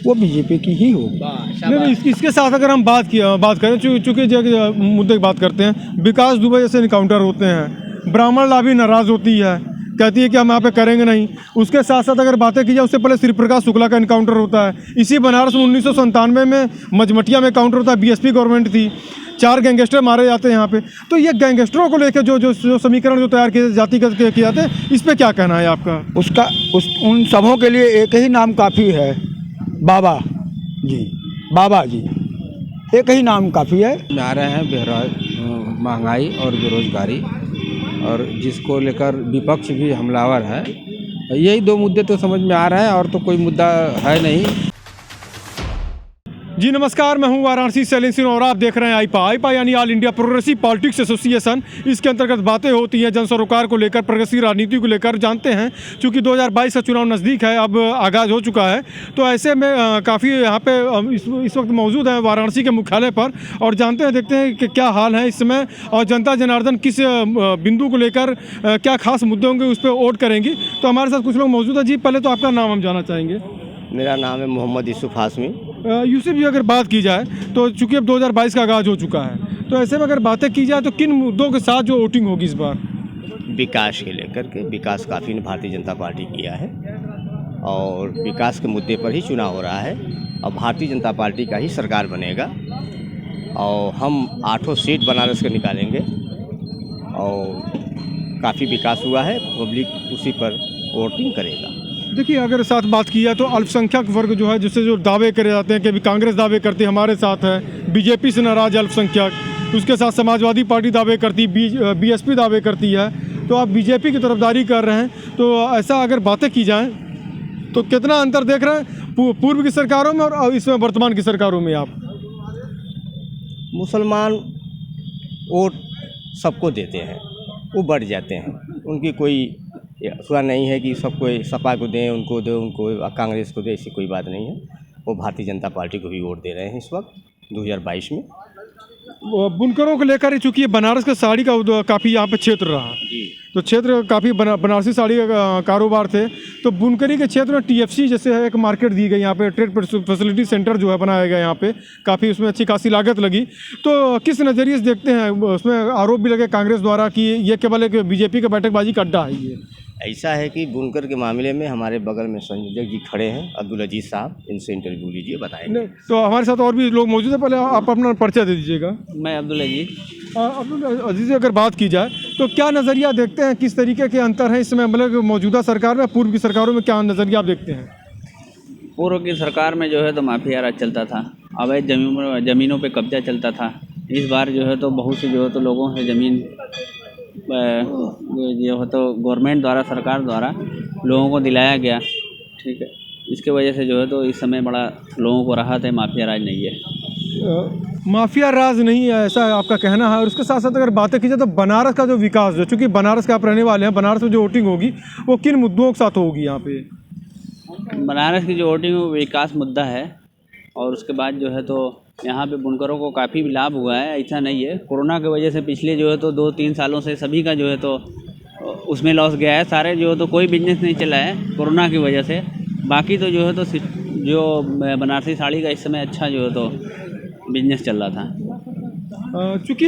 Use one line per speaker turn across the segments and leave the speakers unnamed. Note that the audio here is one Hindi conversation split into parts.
वो बीजेपी की ही होगी।
नहीं, इसके साथ अगर हम बात करें, चूँकि मुद्दे की बात करते हैं, विकास दुबे जैसे इनकाउंटर होते हैं, ब्राह्मण लाभी नाराज़ होती है, कहती है कि हम यहाँ पे करेंगे नहीं। उसके साथ साथ अगर बातें की जाए, उससे पहले श्री प्रकाश शुक्ला का इनकाउंटर होता है। इसी बनारस में 1997 में मझमटिया में काउंटर होता है, बीएसपी गवर्नमेंट थी, 4 गैंगस्टर मारे जाते हैं यहाँ पे। तो ये गैंगस्टरों को लेकर जो समीकरण जो तैयार किए जातिगत किए जाते हैं, इस पर क्या कहना है आपका?
उन सबों के लिए एक ही नाम काफ़ी है, बाबा जी, एक ही नाम काफ़ी है।
आ रहे हैं महंगाई और बेरोजगारी, और जिसको लेकर विपक्ष भी हमलावर है। यही 2 मुद्दे तो समझ में आ रहा है, और तो कोई मुद्दा है नहीं।
जी नमस्कार, मैं हूं वाराणसी शैलेंद्र सिंह और आप देख रहे हैं आईपा यानी all India progressive politics association. इसके अंतर्गत बातें होती हैं जन सरोकार को लेकर, प्रोग्रेसिव राजनीति को लेकर। जानते हैं चूँकि 2022 का चुनाव नज़दीक है, अब आगाज़ हो चुका है, तो ऐसे में काफ़ी यहाँ पे इस वक्त मौजूद हैं वाराणसी के मुख्यालय पर, और जानते हैं, देखते हैं कि क्या हाल है इस समय, और जनता जनार्दन किस बिंदु को लेकर क्या खास मुद्दे होंगे उस पर वोट करेंगी। तो हमारे साथ कुछ लोग मौजूद हैं। जी, पहले तो आपका नाम हम जानना चाहेंगे।
मेरा नाम है मोहम्मद यूसुफ हाशमी।
यूसुफ जी, अगर बात की जाए तो चूँकि अब 2022 का आगाज़ हो चुका है, तो ऐसे में अगर बातें की जाए तो किन मुद्दों के साथ जो वोटिंग होगी इस बार?
विकास के लेकर के, विकास काफ़ी ने भारतीय जनता पार्टी किया है, और विकास के मुद्दे पर ही चुनाव हो रहा है। और भारतीय जनता पार्टी का ही सरकार बनेगा, और हम 8 सीट बनारस के निकालेंगे, और काफ़ी विकास हुआ है, पब्लिक उसी पर वोटिंग करेगा।
देखिए, अगर साथ बात की जाए तो अल्पसंख्यक वर्ग जो है, जिससे जो दावे करे जाते हैं कि अभी कांग्रेस दावे करती है हमारे साथ है, बीजेपी से नाराज अल्पसंख्यक, उसके साथ समाजवादी पार्टी दावे करती, बीएसपी दावे करती है, तो आप बीजेपी की तरफदारी कर रहे हैं। तो ऐसा अगर बातें की जाएँ तो कितना अंतर देख रहे हैं पूर्व की सरकारों में और इसमें वर्तमान की सरकारों में आप?
मुसलमान वोट सबको देते हैं, वो बढ़ जाते हैं, उनकी कोई ऐसा नहीं है कि सबको सपा को दें, उनको दे, उनको कांग्रेस को दे, ऐसी कोई बात नहीं है। वो भारतीय जनता पार्टी को भी वोट दे रहे हैं इस वक्त 2022 में।
बुनकरों को लेकर, चूँकि बनारस का साड़ी का काफ़ी यहाँ पे क्षेत्र रहा, तो क्षेत्र काफ़ी बनारसी साड़ी का कारोबार थे, तो बुनकरी के क्षेत्र में टीएफसी जैसे है एक मार्केट दी गई, यहाँ पे ट्रेड फैसिलिटी सेंटर जो है बनाया गया यहाँ पे, काफ़ी उसमें अच्छी खासी लागत लगी। तो किस नज़रिए से देखते हैं? उसमें आरोप भी लगे कांग्रेस द्वारा कि ये केवल एक बीजेपी का बैठकबाजी का अड्डा है। ये
ऐसा है कि बुनकर के मामले में हमारे बगल में संयोजक जी खड़े हैं, अब्दुल अजीज साहब, इनसे इंटरव्यू लीजिए, बताएंगे।
तो हमारे साथ और भी लोग मौजूद हैं, पहले आप अपना परिचय दे दीजिएगा।
मैं अब्दुल अजीज।
अब्दुल अजीज, अगर बात की जाए तो क्या नज़रिया देखते हैं, किस तरीके के अंतर हैं इस समय, मतलब मौजूदा सरकार में पूर्व की सरकारों में क्या नज़रिया आप देखते हैं?
पूर्व की सरकार में जो है तो माफिया राज चलता था, अवैध ज़मीनों पे कब्जा चलता था। इस बार जो है तो बहुत से जो है तो लोगों से ज़मीन जो है तो गवर्नमेंट द्वारा, सरकार द्वारा लोगों को दिलाया गया, ठीक है। इसके वजह से जो है तो इस समय बड़ा लोगों को राहत है, माफिया राज नहीं है।
माफिया राज नहीं है, ऐसा आपका कहना है। और उसके साथ साथ अगर बातें की जाए तो बनारस का जो विकास जो, चूँकि बनारस का आप रहने वाले हैं, बनारस में जो वोटिंग होगी वो किन मुद्दों के साथ होगी यहाँ पे?
बनारस की जो वोटिंग विकास मुद्दा है, और उसके बाद जो है तो यहाँ पे बुनकरों को काफ़ी लाभ हुआ है। ऐसा नहीं है, कोरोना की वजह से पिछले जो है तो 2-3 सालों से सभी का जो है तो उसमें लॉस गया है, सारे जो है तो कोई बिजनेस नहीं चला है कोरोना की वजह से। बाकी तो जो है तो जो बनारसी साड़ी का इस समय अच्छा जो है तो बिजनेस चल रहा था।
चूँकि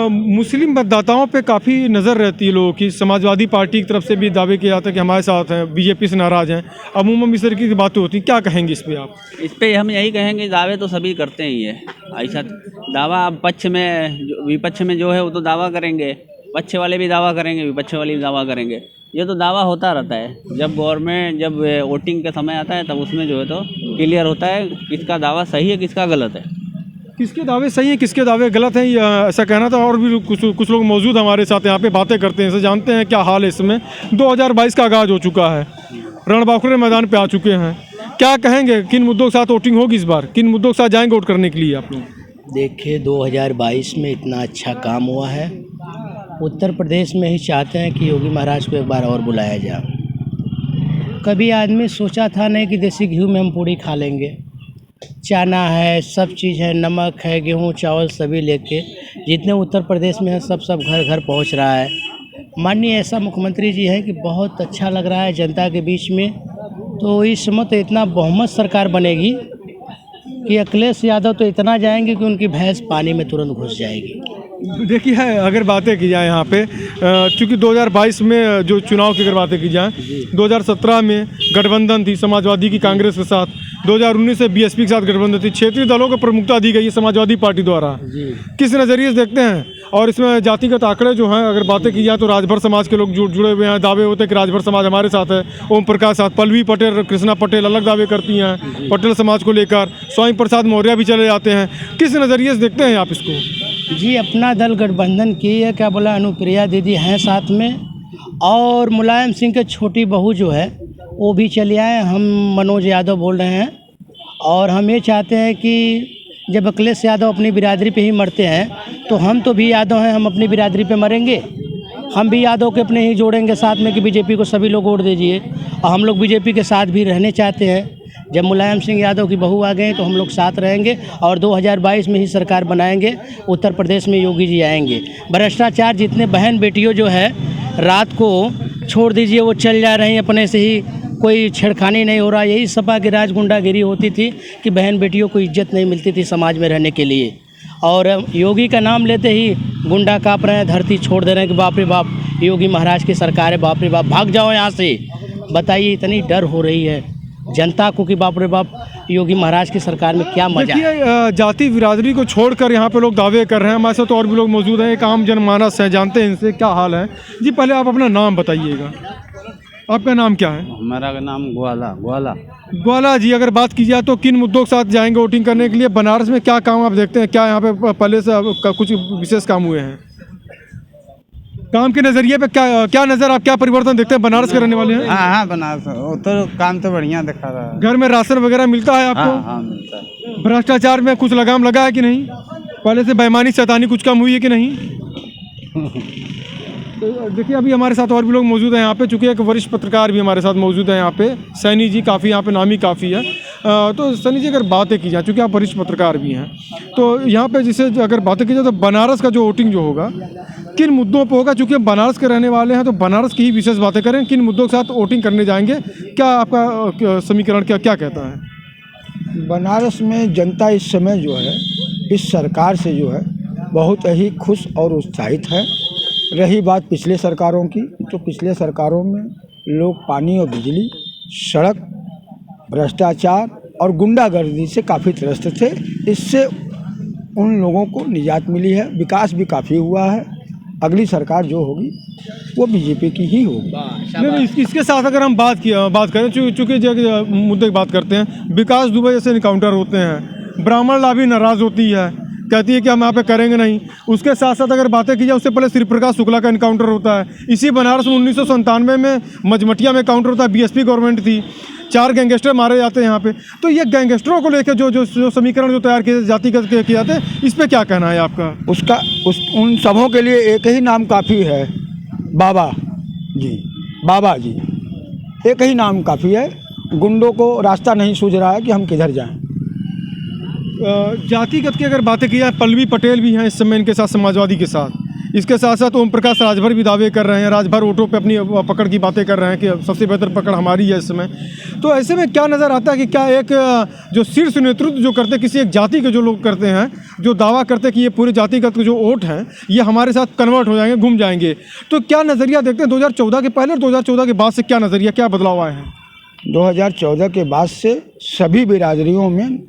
मुस्लिम मतदाताओं पे काफ़ी नज़र रहती है लोगों की, समाजवादी पार्टी की तरफ से भी दावे किया जाता है कि हमारे साथ हैं, बीजेपी से नाराज़ हैं, अमूमन इस तरीके की बातें होती हैं, क्या कहेंगे इस पे आप?
इस पे हम यही कहेंगे, दावे तो सभी करते ही है। ऐसा दावा पक्ष में विपक्ष में जो है वो तो दावा करेंगे, पक्ष वाले भी दावा करेंगे, विपक्ष वाले भी दावा करेंगे। ये तो दावा होता रहता है। जब गवर्नमेंट जब वोटिंग का समय आता है तब उसमें जो है तो क्लियर होता है किसका दावा सही है, किसका गलत है।
किसके दावे सही हैं, किसके दावे गलत हैं, ऐसा कहना था। और भी कुछ लोग मौजूद हमारे साथ यहाँ पे बातें करते हैं, जानते हैं क्या हाल है इस समय। 2022 का आगाज़ हो चुका है, रणबांकुरे मैदान पे आ चुके हैं, क्या कहेंगे किन मुद्दों के साथ वोटिंग होगी इस बार, किन मुद्दों के साथ जाएंगे वोट करने के लिए आप लोग?
देखिए, 2022 में इतना अच्छा काम हुआ है, उत्तर प्रदेश में ही चाहते हैं कि योगी महाराज को एक बार और बुलाया जाए। कभी आदमी सोचा था नहीं कि देसी घी में हम पूड़ी खा लेंगे। चना है, सब चीज़ है, नमक है, गेहूं चावल सभी लेके जितने उत्तर प्रदेश में है सब घर घर पहुंच रहा है। माननीय ऐसा मुख्यमंत्री जी है कि बहुत अच्छा लग रहा है जनता के बीच में। तो इस समय तो इतना बहुमत सरकार बनेगी कि अखिलेश यादव तो इतना जाएंगे कि उनकी भैंस पानी में तुरंत घुस जाएगी।
देखिए अगर बातें की जाए यहाँ पे चूँकि 2022 में जो चुनाव की अगर बातें की जाए 2017 में गठबंधन थी समाजवादी की कांग्रेस के साथ, 2019 से बीएसपी के साथ गठबंधन थी, क्षेत्रीय दलों को प्रमुखता दी गई है समाजवादी पार्टी द्वारा। किस नज़रिए से देखते हैं? और इसमें जातिगत आंकड़े जो हैं अगर बातें की जाए तो राजभर समाज के लोग जुड़े हुए हैं, दावे होते हैं कि राजभर समाज हमारे साथ है, ओम प्रकाश साथ, पल्लवी पटेल, कृष्णा पटेल अलग दावे करती हैं पटेल समाज को लेकर, स्वामी प्रसाद मौर्य भी चले जाते हैं। किस नज़रिए से देखते हैं आप इसको?
जी अपना दल गठबंधन की है, क्या बोला, अनुप्रिया दीदी हैं साथ में, और मुलायम सिंह के छोटी बहू जो है वो भी चले आए। हम मनोज यादव बोल रहे हैं और हम ये चाहते हैं कि जब अखिलेश यादव अपनी बिरादरी पे ही मरते हैं तो हम तो भी यादव हैं, हम अपनी बिरादरी पे मरेंगे, हम भी यादव के अपने ही जोड़ेंगे साथ में कि बीजेपी को सभी लोग वोट दीजिए। और हम लोग बीजेपी के साथ भी रहने चाहते हैं। जब मुलायम सिंह यादव की बहू आ गए तो हम लोग साथ रहेंगे और 2022 में ही सरकार बनाएंगे। उत्तर प्रदेश में योगी जी आएंगे। भ्रष्टाचार जितने बहन बेटियों जो है रात को छोड़ दीजिए वो चल जा रही हैं अपने से ही, कोई छेड़खानी नहीं हो रहा। यही सपा की राज गुंडागिरी होती थी कि बहन बेटियों को इज्जत नहीं मिलती थी समाज में रहने के लिए। और योगी का नाम लेते ही गुंडा काँप रहे हैं, धरती छोड़ दे रहे हैं कि बाप रे बाप योगी महाराज की सरकार है, बाप रे बाप भाग जाओ यहाँ से। बताइए इतनी डर हो रही है जनता को कि बाप रे बाप योगी महाराज की सरकार में क्या मजा है।
देखिए जाति बिरादरी को छोड़कर यहाँ पे लोग दावे कर रहे हैं। हमारे साथ और भी लोग मौजूद हैं, एक आम जनमानस है, जानते हैं इनसे क्या हाल है। जी पहले आप अपना नाम बताइएगा, आपका नाम क्या है?
हमारा नाम ग्वाला।
ग्वाला जी, अगर बात की जाए तो किन मुद्दों के साथ जाएंगे वोटिंग करने के लिए? बनारस में क्या काम आप देखते हैं? क्या यहाँ पे पहले से कुछ विशेष काम हुए हैं? काम के नज़रिए पे क्या नज़र, आप क्या परिवर्तन देखते हैं? बनारस के रहने वाले हैं।
हाँ बनारस वो तो काम तो बढ़िया दिखा रहा है।
घर में राशन वगैरह मिलता है आपको?
हाँ मिलता है।
भ्रष्टाचार में कुछ लगाम लगा है कि नहीं? पहले से बेईमानी शैतानी कुछ कम हुई है कि नहीं? तो देखिए अभी हमारे साथ और भी लोग मौजूद हैं यहाँ पे, चूँकि एक वरिष्ठ पत्रकार भी हमारे साथ मौजूद है यहाँ पे, सैनी जी, काफ़ी यहाँ पे नामी काफ़ी है। तो सैनी जी अगर बातें की जाए, चूँकि आप वरिष्ठ पत्रकार भी हैं, तो यहाँ पे जिसे अगर बातें की जाए तो बनारस का जो वोटिंग जो होगा किन मुद्दों पर होगा? चूँकि बनारस के रहने वाले हैं तो बनारस की ही विशेष बातें करें, किन मुद्दों के साथ वोटिंग करने जाएंगे? क्या आपका समीकरण क्या कहता है?
बनारस में जनता इस समय जो है इस सरकार से जो है बहुत ही खुश और उत्साहित है। रही बात पिछले सरकारों की, तो पिछले सरकारों में लोग पानी और बिजली, सड़क, भ्रष्टाचार और गुंडागर्दी से काफ़ी त्रस्त थे। इससे उन लोगों को निजात मिली है, विकास भी काफ़ी हुआ है। अगली सरकार जो होगी वो बीजेपी की ही होगी।
नहीं, इसके साथ अगर हम बात करें, चूँकि जो मुद्दे की बात करते हैं, विकास दुबे जैसे इनकाउंटर होते हैं, ब्राह्मण लाभी नाराज़ होती है, कहती है कि हम यहाँ पे करेंगे नहीं। उसके साथ साथ अगर बातें की जाए उससे पहले श्री प्रकाश शुक्ला का इनकाउंटर होता है। इसी बनारस में 1997 में मजमटिया में काउंटर होता है, बीएसपी गवर्नमेंट थी, 4 गैंगस्टर मारे जाते हैं यहाँ पे। तो ये गैंगस्टरों को लेकर जो समीकरण जो तैयार किए जातिगत किए जाते हैं, इस पर क्या कहना है आपका?
उन सबों के लिए एक ही नाम काफ़ी है, बाबा जी। एक ही नाम काफ़ी है। गुंडों को रास्ता नहीं सूझ रहा है कि हम किधर जाएं।
जातिगत की अगर बातें की जाए, पल्लवी पटेल भी हैं इस समय इनके साथ, समाजवादी के साथ। इसके साथ साथ ओम प्रकाश राजभर भी दावे कर रहे हैं, राजभर वोटों पे अपनी पकड़ की बातें कर रहे हैं कि सबसे बेहतर पकड़ हमारी है इस समय। तो ऐसे में क्या नज़र आता है कि क्या एक जो शीर्ष नेतृत्व जो करते, किसी एक जाति के जो लोग करते हैं, जो दावा करते हैं कि ये पूरे जातिगत जो वोट हैं ये हमारे साथ कन्वर्ट हो जाएंगे, घूम जाएंगे, तो क्या नज़रिया देखते हैं 2014 के पहले और 2014 के बाद से? क्या नज़रिया, क्या बदलाव आए हैं?
2014 के बाद से सभी बिरादरियों में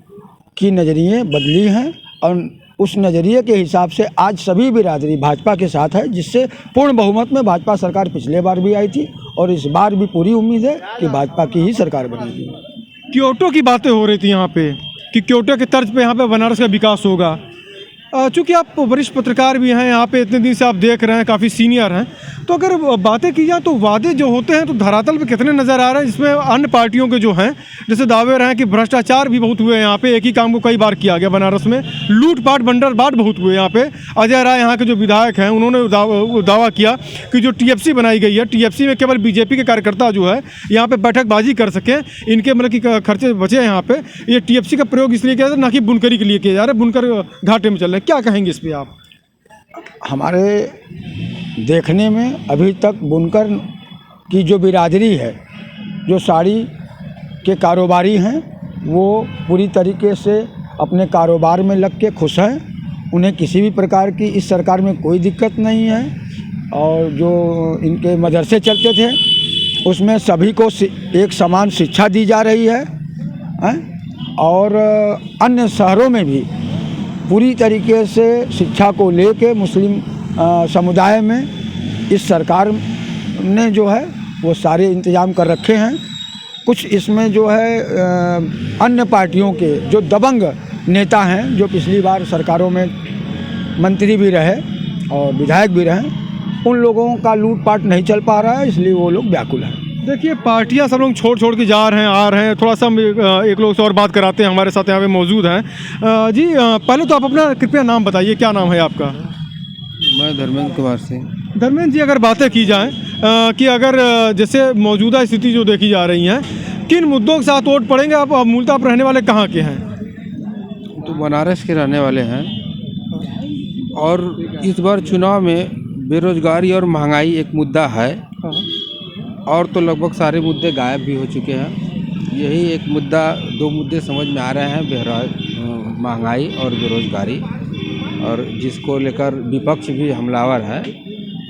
की नज़रिए बदली हैं और उस नज़रिए के हिसाब से आज सभी बिरादरी भाजपा के साथ है, जिससे पूर्ण बहुमत में भाजपा सरकार पिछले बार भी आई थी और इस बार भी पूरी उम्मीद है कि भाजपा की ही सरकार बनेगी।
क्योटो की बातें हो रही थी यहाँ पे कि क्योटो के तर्ज पे यहाँ पे बनारस का विकास होगा। चूँकि आप वरिष्ठ पत्रकार भी हैं, यहाँ पे इतने दिन से आप देख रहे हैं, काफ़ी सीनियर हैं, तो अगर बातें की जाए तो वादे जो होते हैं तो धरातल पे कितने नज़र आ रहे हैं? इसमें अन्य पार्टियों के जो हैं जैसे दावे रहे हैं कि भ्रष्टाचार भी बहुत हुए हैं यहाँ पे, एक ही काम को कई बार किया गया बनारस में, लूटपाट बंडरबाट बहुत हुए यहाँ पे। अजय राय यहाँ के जो विधायक हैं उन्होंने दावा किया कि जो टीएफसी बनाई गई है, टीएफसी में केवल बीजेपी के कार्यकर्ता जो है यहाँ पे बैठकबाजी कर सकें, इनके मतलब कि खर्चे बचे हैं यहाँ पे। ये टीएफसी का प्रयोग इसलिए किया जाता है ना कि बुनकरी के लिए किया जा रहा है, बुनकर घाटे में चल रहे हैं। क्या कहेंगे इस पर आप?
हमारे देखने में अभी तक बुनकर की जो बिरादरी है, जो साड़ी के कारोबारी हैं, वो पूरी तरीके से अपने कारोबार में लग के खुश हैं। उन्हें किसी भी प्रकार की इस सरकार में कोई दिक्कत नहीं है। और जो इनके मदरसे चलते थे उसमें सभी को एक समान शिक्षा दी जा रही है, और अन्य शहरों में भी पूरी तरीके से शिक्षा को लेके मुस्लिम समुदाय में इस सरकार ने जो है वो सारे इंतजाम कर रखे हैं। कुछ इसमें जो है अन्य पार्टियों के जो दबंग नेता हैं, जो पिछली बार सरकारों में मंत्री भी रहे और विधायक भी रहे, उन लोगों का लूटपाट नहीं चल पा रहा है, इसलिए वो लोग व्याकुल हैं।
देखिए पार्टियां सब लोग छोड़ के जा रहे हैं, आ रहे हैं। थोड़ा सा हम एक लोग से और बात कराते हैं, हमारे साथ यहाँ पे मौजूद हैं। जी पहले तो आप अपना कृपया नाम बताइए, क्या नाम है आपका?
मैं धर्मेंद्र कुमार सिंह।
धर्मेंद्र जी, अगर बातें की जाएँ कि अगर जैसे मौजूदा स्थिति जो देखी जा रही हैं, किन मुद्दों के साथ वोट पड़ेंगे? आप मूलतः आप रहने वाले कहाँ के हैं?
तो बनारस के रहने वाले हैं, और इस बार चुनाव में बेरोजगारी और महंगाई एक मुद्दा है, और तो लगभग सारे मुद्दे गायब भी हो चुके हैं। यही एक मुद्दा, दो मुद्दे समझ में आ रहे हैं, महंगाई और बेरोजगारी, और जिसको लेकर विपक्ष भी हमलावर है।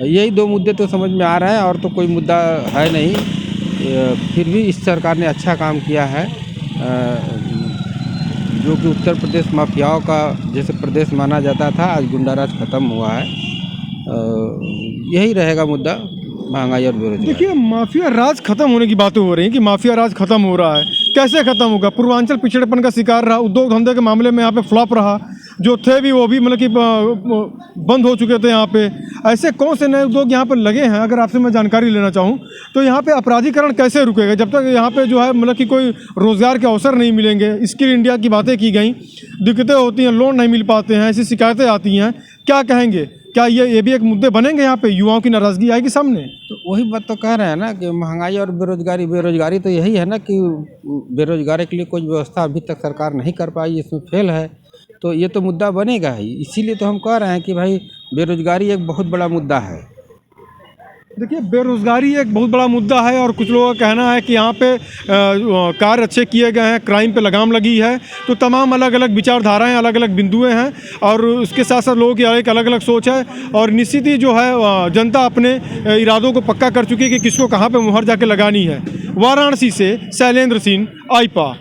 यही दो मुद्दे तो समझ में आ रहे हैं, और तो कोई मुद्दा है नहीं। फिर भी इस सरकार ने अच्छा काम किया है, जो कि उत्तर प्रदेश माफियाओं का जैसे प्रदेश माना जाता था, आज गुंडाराज खत्म हुआ है। यही रहेगा मुद्दा, महंगाई और बेरोजगारी।
देखिए माफिया राज खत्म होने की बातें हो रही हैं कि माफिया राज खत्म हो रहा है। कैसे खत्म होगा? पूर्वांचल पिछड़ेपन का शिकार रहा, उद्योग धंधे के मामले में यहाँ पे फ्लॉप रहा, जो थे भी वो भी मतलब कि बंद हो चुके थे यहाँ पे। ऐसे कौन से नए उद्योग यहाँ पर लगे हैं? अगर आपसे मैं जानकारी लेना चाहूँ तो यहाँ पे अपराधीकरण कैसे रुकेगा जब तक यहाँ पे जो है मतलब कि कोई रोज़गार के अवसर नहीं मिलेंगे? स्किल इंडिया की बातें की गई, दिक्कतें होती हैं, लोन नहीं मिल पाते हैं, ऐसी शिकायतें आती हैं। क्या कहेंगे? क्या ये भी एक मुद्दे बनेंगे यहाँ पे? युवाओं की नाराज़गी आएगी सामने?
तो वही बात तो कह रहे हैं ना कि महंगाई और बेरोजगारी तो यही है ना कि बेरोजगारी के लिए कोई व्यवस्था अभी तक सरकार नहीं कर पाई, इसमें फेल है। तो ये तो मुद्दा बनेगा ही, इसीलिए तो हम कह रहे हैं कि भाई बेरोजगारी एक बहुत बड़ा मुद्दा है।
देखिए बेरोज़गारी एक बहुत बड़ा मुद्दा है, और कुछ लोगों का कहना है कि यहाँ पे कार्य अच्छे किए गए हैं, क्राइम पे लगाम लगी है, तो तमाम अलग अलग विचारधाराएं, अलग अलग बिंदुएं हैं, और उसके साथ साथ लोगों की एक अलग अलग सोच है। और निश्चित ही जो है जनता अपने इरादों को पक्का कर चुकी है कि किसको कहाँ पे मुहर जाके लगानी है। वाराणसी से शैलेंद्र सिंह, आईपा।